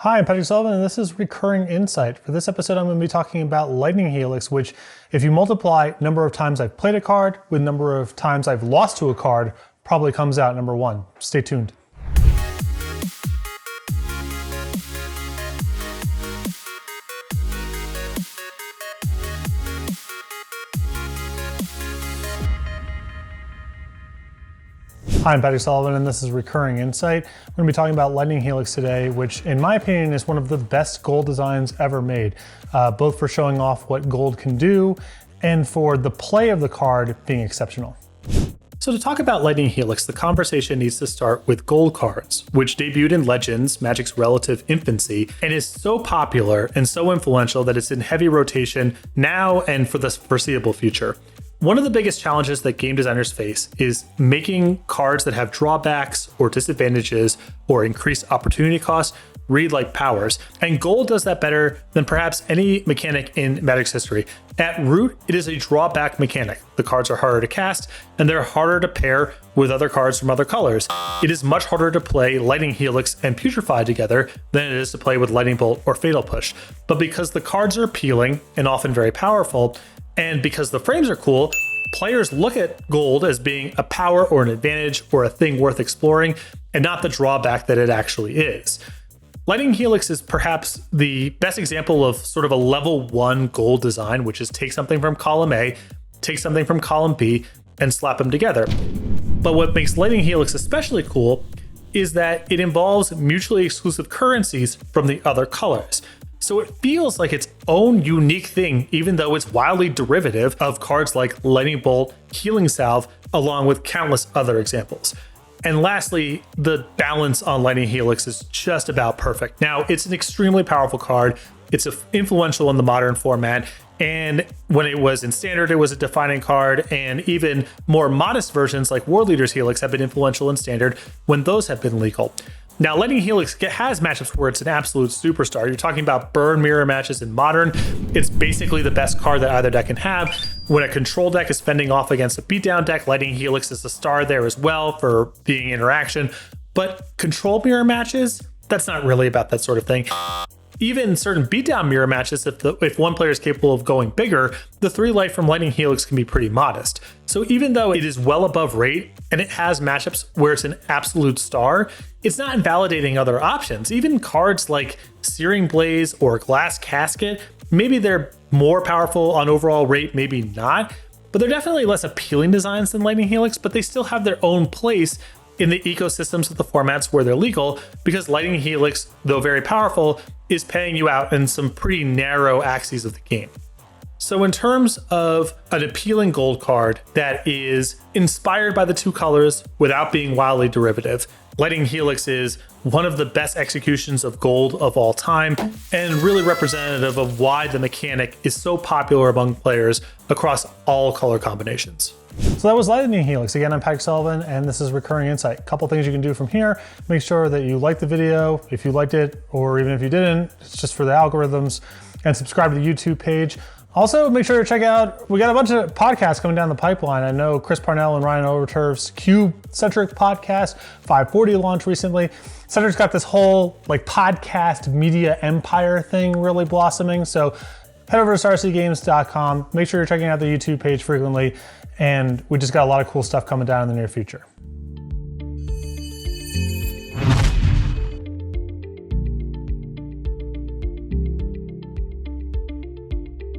Hi, I'm Patrick Sullivan, and this is Recurring Insight. For this episode, I'm going to be talking about Lightning Helix, which, if you multiply number of times I've played a card with number of times I've lost to a card, probably comes out number one. Stay tuned. Hi, I'm Patrick Sullivan, and this is Recurring Insight. We're going to be talking about Lightning Helix today, which in my opinion is one of the best gold designs ever made, both for showing off what gold can do and for the play of the card being exceptional. So to talk about Lightning Helix, the conversation needs to start with gold cards, which debuted in Legends, Magic's relative infancy, and is so popular and so influential that it's in heavy rotation now and for the foreseeable future. One of the biggest challenges that game designers face is making cards that have drawbacks or disadvantages or increased opportunity costs read like powers, and gold does that better than perhaps any mechanic in Magic's history. At root, it is a drawback mechanic. The cards are harder to cast, and they're harder to pair with other cards from other colors. It is much harder to play Lightning Helix and Putrefy together than it is to play with Lightning Bolt or Fatal Push. But because the cards are appealing and often very powerful, and because the frames are cool, players look at gold as being a power or an advantage or a thing worth exploring, and not the drawback that it actually is. Lightning Helix is perhaps the best example of sort of a level 1 gold design, which is take something from column A, take something from column B, and slap them together. But what makes Lightning Helix especially cool is that it involves mutually exclusive currencies from the other colors. So it feels like its own unique thing, even though it's wildly derivative of cards like Lightning Bolt, Healing Salve, along with countless other examples. And lastly, the balance on Lightning Helix is just about perfect. Now, it's an extremely powerful card. It's influential in the modern format. And when it was in standard, it was a defining card. And even more modest versions like War Leader's Helix have been influential in standard when those have been legal. Now, Lightning Helix has matchups where it's an absolute superstar. You're talking about burn mirror matches in Modern. It's basically the best card that either deck can have. When a control deck is fending off against a beatdown deck, Lightning Helix is the star there as well for being interaction. But control mirror matches, that's not really about that sort of thing. Even certain beatdown mirror matches, if one player is capable of going bigger, the 3 life from Lightning Helix can be pretty modest. So even though it is well above rate and it has matchups where it's an absolute star, it's not invalidating other options. Even cards like Searing Blaze or Glass Casket, maybe they're more powerful on overall rate, maybe not, but they're definitely less appealing designs than Lightning Helix, but they still have their own place in the ecosystems of the formats where they're legal, because Lightning Helix, though very powerful, is paying you out in some pretty narrow axes of the game. So in terms of an appealing gold card that is inspired by the 2 colors without being wildly derivative, Lightning Helix is one of the best executions of gold of all time, and really representative of why the mechanic is so popular among players across all color combinations. So that was Lightning Helix. Again, I'm Patrick Sullivan, and this is Recurring Insight. A couple things you can do from here. Make sure that you like the video if you liked it, or even if you didn't, it's just for the algorithms, and subscribe to the YouTube page. Also, make sure to check out, we got a bunch of podcasts coming down the pipeline. I know Chris Parnell and Ryan Overturf's Cube-centric podcast, 540 launched recently. Cedric's got this whole podcast media empire thing really blossoming. So head over to starcitygames.com. Make sure you're checking out the YouTube page frequently. And we just got a lot of cool stuff coming down in the near future.